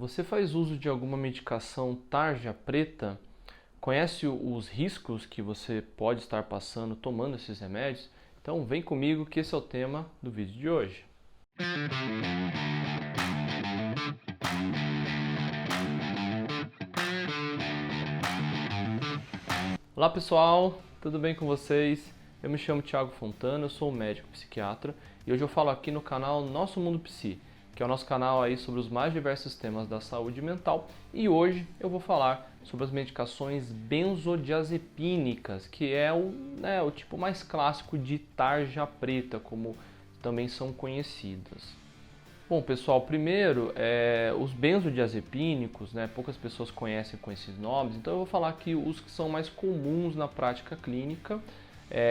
Você faz uso de alguma medicação tarja preta? Conhece os riscos que você pode estar passando tomando esses remédios? Então vem comigo que esse é o tema do vídeo de hoje. Olá pessoal, tudo bem com vocês? Eu me chamo Thiago Fontana, eu sou médico psiquiatra e hoje eu falo aqui no canal Nosso Mundo Psi, que é o nosso canal aí sobre os mais diversos temas da saúde mental, e hoje eu vou falar sobre as medicações benzodiazepínicas, que é o tipo mais clássico de tarja preta, como também são conhecidas. Bom, pessoal, primeiro, os benzodiazepínicos, poucas pessoas conhecem com esses nomes, então eu vou falar aqui os que são mais comuns na prática clínica,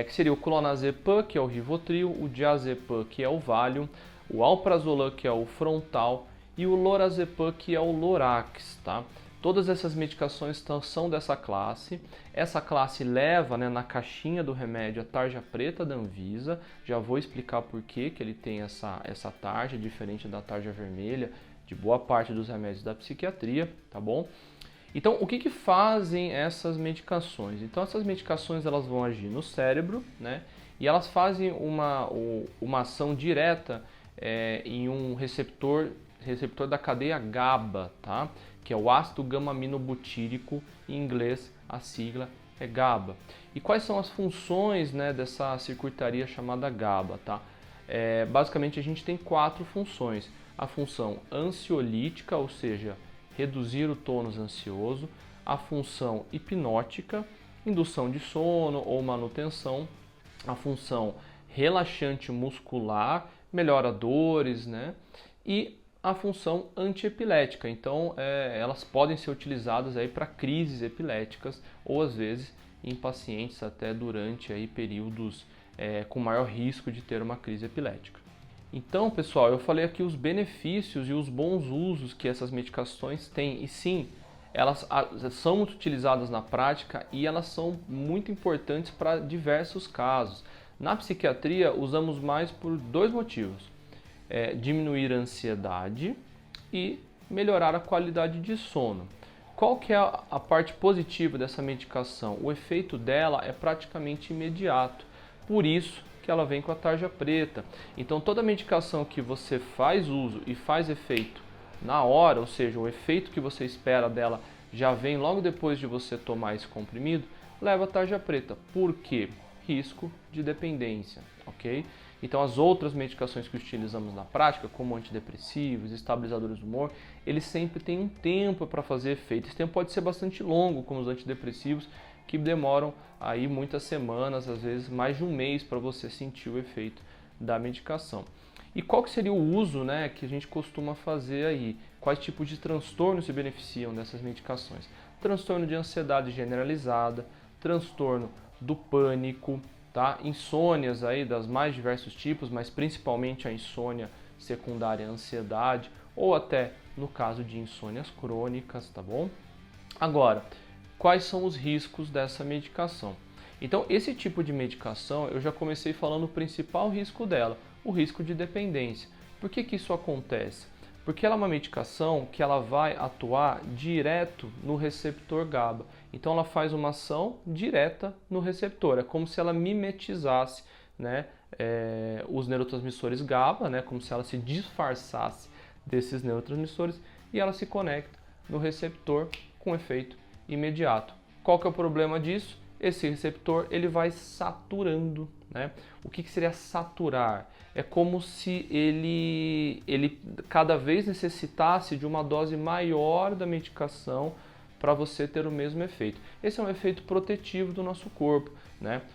que seria o clonazepam, que é o Rivotril, o diazepam, que é o Valium, o alprazolam, que é o Frontal, e o lorazepam, que é o Lorax, tá? Todas essas medicações são dessa classe. Essa classe leva, na caixinha do remédio a tarja preta da Anvisa. Já vou explicar por que ele tem essa tarja, diferente da tarja vermelha de boa parte dos remédios da psiquiatria, tá bom? Então, o que fazem essas medicações? Então, essas medicações elas vão agir no cérebro, e elas fazem uma ação direta em um receptor da cadeia GABA, tá? Que é o ácido gama-aminobutírico, em inglês a sigla é GABA. E quais são as funções dessa circuitaria chamada GABA, tá? Basicamente a gente tem 4 funções. A função ansiolítica, ou seja, reduzir o tônus ansioso, a função hipnótica, indução de sono ou manutenção, a função relaxante muscular, melhora dores, e a função antiepilética. Então, elas podem ser utilizadas para crises epiléticas ou às vezes em pacientes até durante períodos com maior risco de ter uma crise epilética. Então, pessoal, eu falei aqui os benefícios e os bons usos que essas medicações têm. E sim, elas são muito utilizadas na prática e elas são muito importantes para diversos casos. Na psiquiatria, usamos mais por 2 motivos. Diminuir a ansiedade e melhorar a qualidade de sono. Qual que é a parte positiva dessa medicação? O efeito dela é praticamente imediato. Por isso que ela vem com a tarja preta. Então toda medicação que você faz uso e faz efeito na hora, ou seja, o efeito que você espera dela já vem logo depois de você tomar esse comprimido, leva a tarja preta. Por quê? Risco de dependência, ok? Então as outras medicações que utilizamos na prática, como antidepressivos, estabilizadores do humor, eles sempre têm um tempo para fazer efeito. Esse tempo pode ser bastante longo, como os antidepressivos, que demoram aí muitas semanas, às vezes mais de um mês para você sentir o efeito da medicação. E qual que seria o uso que a gente costuma fazer aí? Quais tipos de transtornos se beneficiam dessas medicações? Transtorno de ansiedade generalizada, transtorno do pânico, tá? Insônias aí das mais diversos tipos, mas principalmente a insônia secundária à ansiedade, ou até no caso de insônias crônicas, tá bom? Agora, quais são os riscos dessa medicação? Então, esse tipo de medicação, eu já comecei falando o principal risco dela, o risco de dependência. Por que isso acontece? Porque ela é uma medicação que ela vai atuar direto no receptor GABA. Então ela faz uma ação direta no receptor. É como se ela mimetizasse os neurotransmissores GABA, como se ela se disfarçasse desses neurotransmissores e ela se conecta no receptor com efeito imediato. Qual que é o problema disso? Esse receptor ele vai saturando. O que seria saturar? É como se ele cada vez necessitasse de uma dose maior da medicação para você ter o mesmo efeito. Esse é um efeito protetivo do nosso corpo.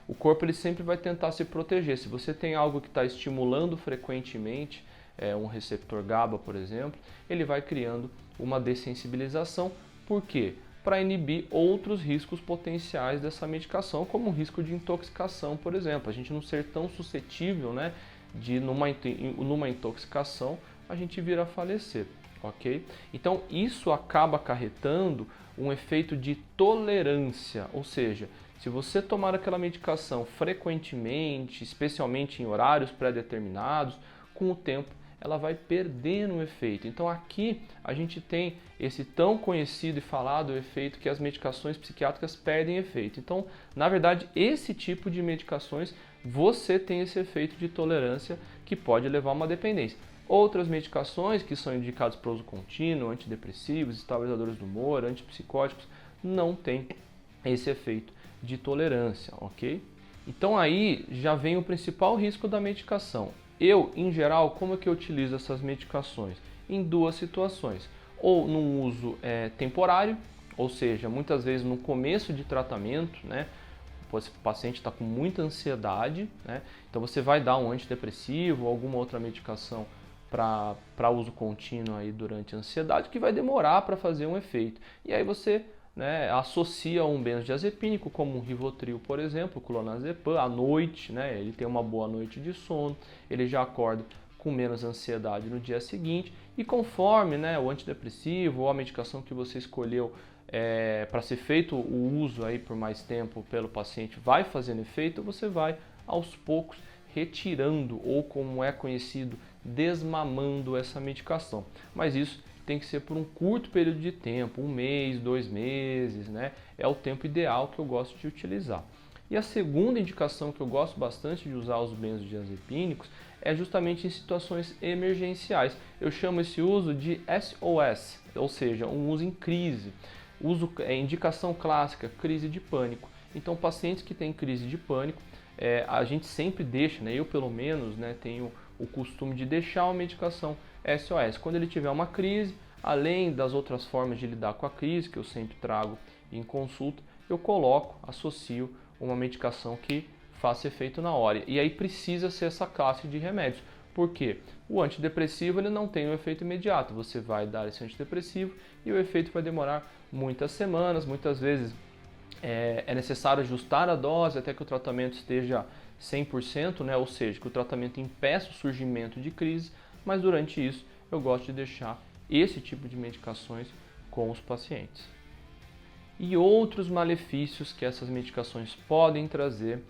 O corpo ele sempre vai tentar se proteger. Se você tem algo que está estimulando frequentemente, um receptor GABA, por exemplo, ele vai criando uma dessensibilização. Por quê? Para inibir outros riscos potenciais dessa medicação, como o risco de intoxicação, por exemplo. A gente não ser tão suscetível de numa intoxicação a gente vir a falecer, ok? Então isso acaba acarretando um efeito de tolerância, ou seja, se você tomar aquela medicação frequentemente, especialmente em horários pré-determinados, com o tempo ela vai perdendo o efeito. Então aqui a gente tem esse tão conhecido e falado efeito que as medicações psiquiátricas perdem efeito. Então, na verdade, esse tipo de medicações você tem esse efeito de tolerância que pode levar a uma dependência. Outras medicações que são indicadas para uso contínuo, antidepressivos, estabilizadores do humor, antipsicóticos, não tem esse efeito de tolerância, ok? Então aí já vem o principal risco da medicação. Eu, em geral, como é que eu utilizo essas medicações? Em duas situações. Ou num uso temporário, ou seja, muitas vezes no começo de tratamento, né? O paciente está com muita ansiedade, né? Então você vai dar um antidepressivo ou alguma outra medicação para uso contínuo aí durante a ansiedade, que vai demorar para fazer um efeito. E aí você, né, associa um benzodiazepínico, como um Rivotril, por exemplo, clonazepam, à noite, né, ele tem uma boa noite de sono, ele já acorda com menos ansiedade no dia seguinte, e conforme, né, o antidepressivo ou a medicação que você escolheu para ser feito o uso aí por mais tempo pelo paciente vai fazendo efeito, você vai aos poucos retirando, ou como é conhecido, desmamando essa medicação. Mas isso tem que ser por um curto período de tempo, 1 mês, 2 meses, né? É o tempo ideal que eu gosto de utilizar. E a segunda indicação que eu gosto bastante de usar os benzodiazepínicos é justamente em situações emergenciais. Eu chamo esse uso de SOS, ou seja, um uso em crise. Indicação clássica, crise de pânico. Então, pacientes que têm crise de pânico, a gente sempre deixa, né, eu pelo menos, né, tenho o costume de deixar uma medicação SOS. Quando ele tiver uma crise, além das outras formas de lidar com a crise, que eu sempre trago em consulta, eu associo uma medicação que faça efeito na hora. E aí precisa ser essa classe de remédios. Por quê? O antidepressivo ele não tem um efeito imediato. Você vai dar esse antidepressivo e o efeito vai demorar muitas semanas, muitas vezes é necessário ajustar a dose até que o tratamento esteja 100%, né? Ou seja, que o tratamento impeça o surgimento de crise, mas durante isso eu gosto de deixar esse tipo de medicações com os pacientes. E outros malefícios que essas medicações podem trazer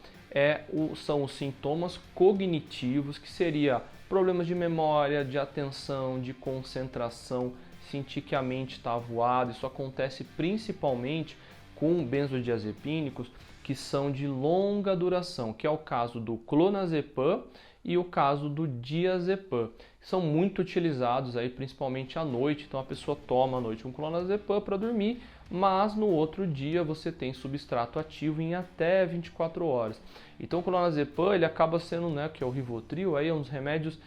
são os sintomas cognitivos, que seria problemas de memória, de atenção, de concentração, sentir que a mente está avoada. Isso acontece principalmente com benzodiazepínicos que são de longa duração, que é o caso do clonazepam e o caso do diazepam. São muito utilizados aí principalmente à noite, então a pessoa toma à noite um clonazepam para dormir, mas no outro dia você tem substrato ativo em até 24 horas. Então o clonazepam ele acaba sendo, né, que é o Rivotril, aí é um dos remédios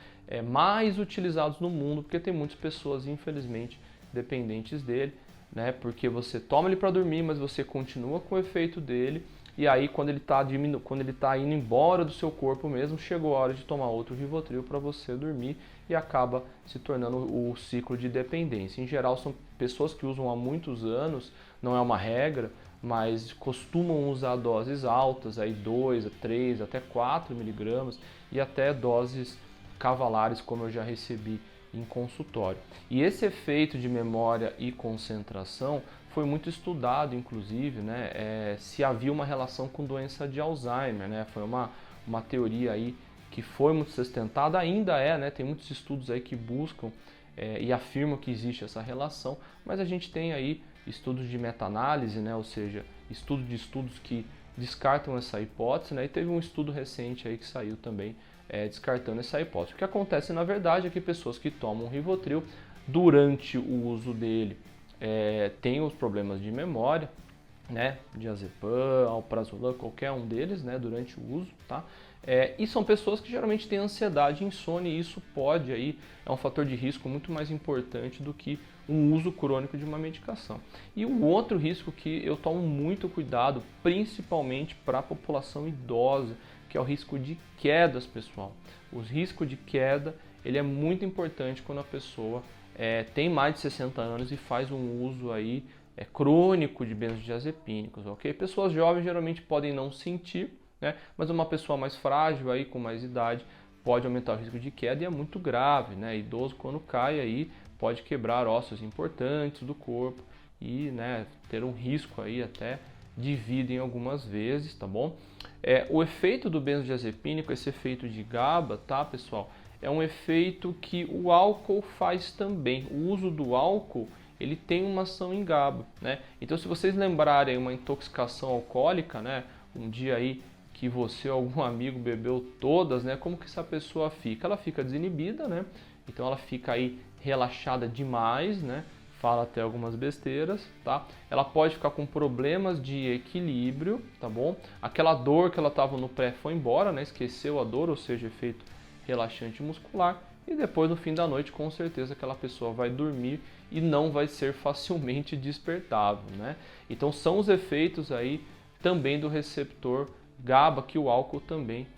mais utilizados no mundo, porque tem muitas pessoas infelizmente dependentes dele, né? Porque você toma ele para dormir, mas você continua com o efeito dele, e aí quando ele está indo embora do seu corpo mesmo, chegou a hora de tomar outro Rivotril para você dormir e acaba se tornando o ciclo de dependência. Em geral são pessoas que usam há muitos anos, não é uma regra, mas costumam usar doses altas, aí 2, 3, até 4 miligramas e até doses cavalares, como eu já recebi em consultório. E esse efeito de memória e concentração foi muito estudado, inclusive, né, se havia uma relação com doença de Alzheimer, né, foi uma teoria aí que foi muito sustentada, ainda né, tem muitos estudos aí que buscam e afirmam que existe essa relação, mas a gente tem aí estudos de meta-análise, né, ou seja, estudos que descartam essa hipótese, né, e teve um estudo recente aí que saiu também descartando essa hipótese. O que acontece na verdade é que pessoas que tomam Rivotril durante o uso dele têm os problemas de memória, né, diazepam, alprazolam, qualquer um deles, né, durante o uso, tá? E são pessoas que geralmente têm ansiedade e insônia, e isso pode aí, é um fator de risco muito mais importante do que um uso crônico de uma medicação. E o outro risco que eu tomo muito cuidado, principalmente para a população idosa, que é o risco de quedas, pessoal. O risco de queda ele é muito importante quando a pessoa tem mais de 60 anos e faz um uso aí crônico de benzodiazepínicos, ok? Pessoas jovens geralmente podem não sentir, né? Mas uma pessoa mais frágil aí com mais idade pode aumentar o risco de queda e é muito grave, né? Idoso quando cai aí pode quebrar ossos importantes do corpo e, né, ter um risco aí até de vida em algumas vezes, tá bom? O efeito do benzodiazepínico, esse efeito de GABA, tá, pessoal? é um efeito que o álcool faz também. O uso do álcool, ele tem uma ação em GABA, né? Então, se vocês lembrarem uma intoxicação alcoólica, né, um dia aí que você ou algum amigo bebeu todas, né, como que essa pessoa fica? Ela fica desinibida, né? Então ela fica aí relaxada demais, né? Fala até algumas besteiras, tá? Ela pode ficar com problemas de equilíbrio, tá bom? Aquela dor que ela estava no pré foi embora, né? Esqueceu a dor, ou seja, efeito relaxante muscular. E depois, no fim da noite, com certeza aquela pessoa vai dormir e não vai ser facilmente despertável, né? Então são os efeitos aí também do receptor GABA que o álcool também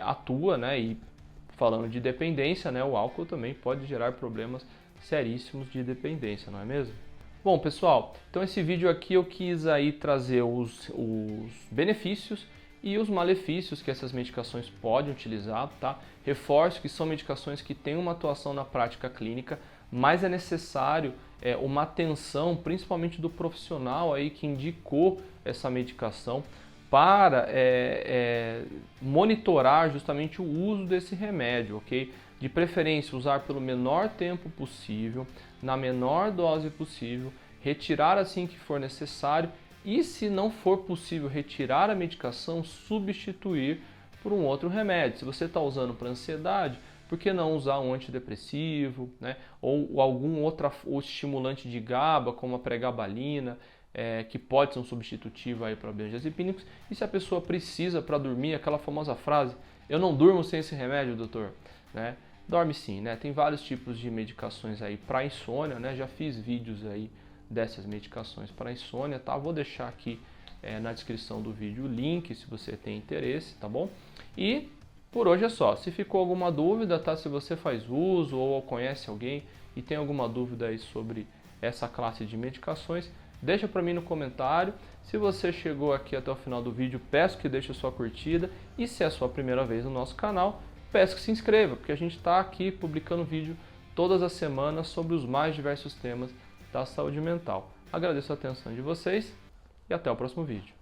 atua, né? E falando de dependência, né? O álcool também pode gerar problemas seríssimos de dependência, não é mesmo? Bom, pessoal, então esse vídeo aqui eu quis aí trazer os benefícios e os malefícios que essas medicações podem utilizar, tá? Reforço que são medicações que têm uma atuação na prática clínica, mas é necessário uma atenção, principalmente do profissional aí que indicou essa medicação, para monitorar justamente o uso desse remédio, ok? De preferência usar pelo menor tempo possível, na menor dose possível, retirar assim que for necessário e, se não for possível retirar a medicação, substituir por um outro remédio. Se você está usando para ansiedade, por que não usar um antidepressivo, né? Ou algum outro estimulante de GABA, como a pregabalina, que pode ser um substitutivo aí para benzodiazepínicos. E se a pessoa precisa para dormir, aquela famosa frase, eu não durmo sem esse remédio, doutor, né? Dorme sim, né? Tem vários tipos de medicações aí para insônia, né? Já fiz vídeos aí dessas medicações para insônia, tá? Vou deixar aqui na descrição do vídeo o link se você tem interesse, tá bom? E por hoje é só. Se ficou alguma dúvida, tá? Se você faz uso ou conhece alguém e tem alguma dúvida aí sobre essa classe de medicações, deixa para mim no comentário. Se você chegou aqui até o final do vídeo, peço que deixe a sua curtida. E se é a sua primeira vez no nosso canal, peço que se inscreva, porque a gente está aqui publicando vídeo todas as semanas sobre os mais diversos temas da saúde mental. Agradeço a atenção de vocês e até o próximo vídeo.